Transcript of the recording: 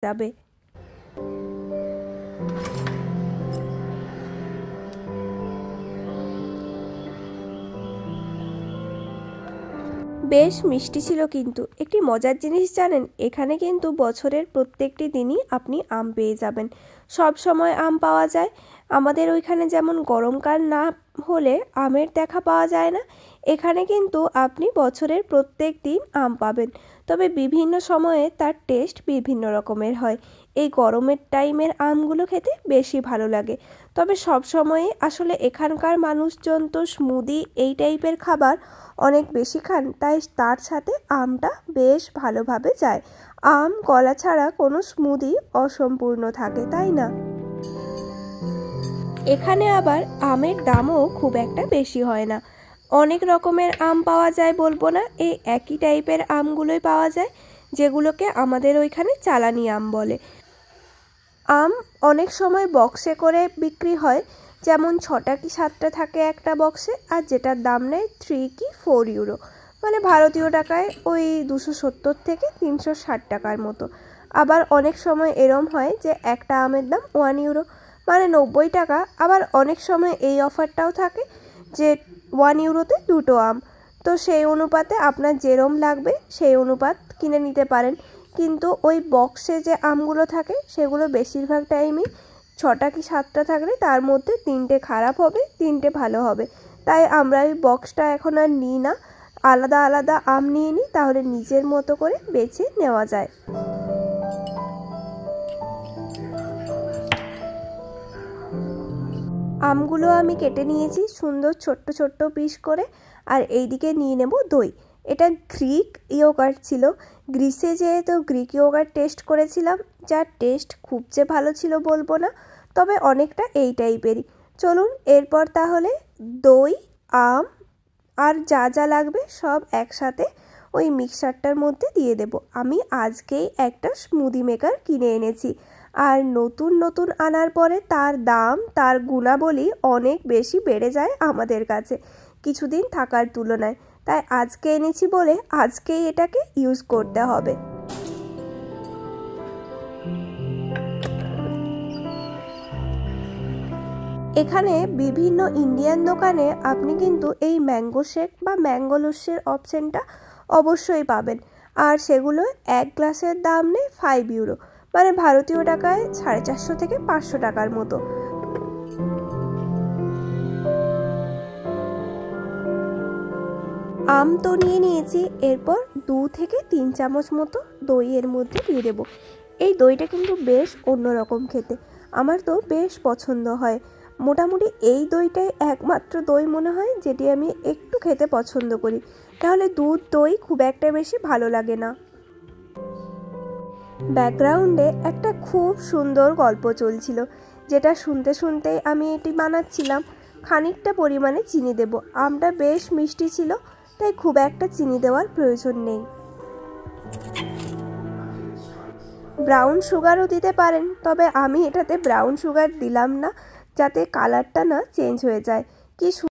যাবে। বেশ মিষ্টি ছিল, কিন্তু একটি মজার জিনিস জানেন, এখানে কিন্তু বছরের প্রত্যেকটি দিনই আপনি আম পেয়ে যাবেন। সব সময় আম পাওয়া যায়। আমাদের ওইখানে যেমন গরমকাল না হলে আমের দেখা পাওয়া যায় না, এখানে কিন্তু আপনি বছরের প্রত্যেক দিন আম পাবেন। তবে বিভিন্ন সময়ে তার টেস্ট বিভিন্ন রকমের হয়। এই গরমের টাইমের আমগুলো খেতে বেশি ভালো লাগে। তবে সব সময়ে আসলে এখানকার মানুষজন তো স্মুদি এই টাইপের খাবার অনেক বেশি খান, তাই তার সাথে আমটা বেশ ভালোভাবে যায়। আম কলা ছাড়া কোনো স্মুদি অসম্পূর্ণ থাকে, তাই না? এখানে আবার আমের দামও খুব একটা বেশি হয় না। অনেক রকমের আম পাওয়া যায় বলবো না, এই একই টাইপের আমগুলোই পাওয়া যায়, যেগুলোকে আমাদের ওইখানে চালানি আম বলে। আম অনেক সময় বক্সে করে বিক্রি হয়, যেমন 6টা কি 7টা থাকে একটা বক্সে, আর যেটার দাম নেয় 3 কি 4 ইউরো, মানে ভারতীয় টাকায় ওই 270 থেকে 360 টাকার মতো। আবার অনেক সময় এরম হয় যে একটা আমের দাম 1 ইউরো, মানে 90 টাকা। আবার অনেক সময় এই অফারটাও থাকে যে 1 ইউরোতে 2টো আম। তো সেই অনুপাতে আপনার যেরম লাগবে সেই অনুপাত কিনে নিতে পারেন। কিন্তু ওই বক্সে যে আমগুলো থাকে সেগুলো বেশিরভাগ টাইমই 6টা কি 7টা থাকলে তার মধ্যে 3টে খারাপ হবে, 3টে ভালো হবে। তাই আমরা ওই বক্সটা এখন আর নিই না, আলাদা আলাদা আম নিয়ে নিই, তাহলে নিজের মতো করে বেছে নেওয়া যায়। আমগুলো আমি কেটে নিয়েছি সুন্দর ছোট্ট ছোট্ট পিস করে। আর এইদিকে নিয়ে নেব দই। এটা গ্রিক ইয়োগার্ট ছিল। গ্রিসে যেহেতু গ্রিক ইয়োগার্ট টেস্ট করেছিলাম, যার টেস্ট খুব যে ভালো ছিল বলবো না, তবে অনেকটা এই টাইপেরই। চলুন এরপর তাহলে দই, আম আর যা যা লাগবে সব একসাথে ওই মিক্সারটার মধ্যে দিয়ে দেব। আমি আজকেই একটা স্মুদি মেকার কিনে এনেছি, আর নতুন নতুন আনার পরে তার দাম, তার গুণাবলী অনেক বেশি বেড়ে যায় আমাদের কাছে কিছুদিন থাকার তুলনায়। তাই আজকে এনেছি বলে আজকেই এটাকে ইউজ করতে হবে। এখানে বিভিন্ন ইন্ডিয়ান দোকানে আপনি কিন্তু এই ম্যাঙ্গো শেক বা ম্যাঙ্গো লস্যির অপশানটা অবশ্যই পাবেন। আর সেগুলো এক গ্লাসের দাম নেই 5 ইউরো, মানে ভারতীয় টাকায় 450 থেকে 500 টাকার মতো। আম তো নিয়ে নিয়েছি, এরপর 2 থেকে 3 চামচ মতো দই এর মধ্যে দিয়ে দেবো। এই দইটা কিন্তু বেশ অন্যরকম খেতে, আমার তো বেশ পছন্দ হয়। মোটামুটি এই দইটাই একমাত্র দই মনে হয় যেটি আমি একটু খেতে পছন্দ করি, তাহলে দুধ দই খুব একটা বেশি ভালো লাগে না। ব্যাকগ্রাউন্ডে একটা খুব সুন্দর গল্প চলছিল, যেটা শুনতে শুনতেই আমি এটি বানাচ্ছিলাম। খানিকটা পরিমাণে চিনি দেব, আমটা বেশ মিষ্টি ছিল, তাই খুব একটা চিনি দেওয়ার প্রয়োজন নেই। ব্রাউন সুগারও দিতে পারেন, তবে আমি এটাতে ব্রাউন সুগার দিলাম না, যাতে কালারটা না চেঞ্জ হয়ে যায়। কি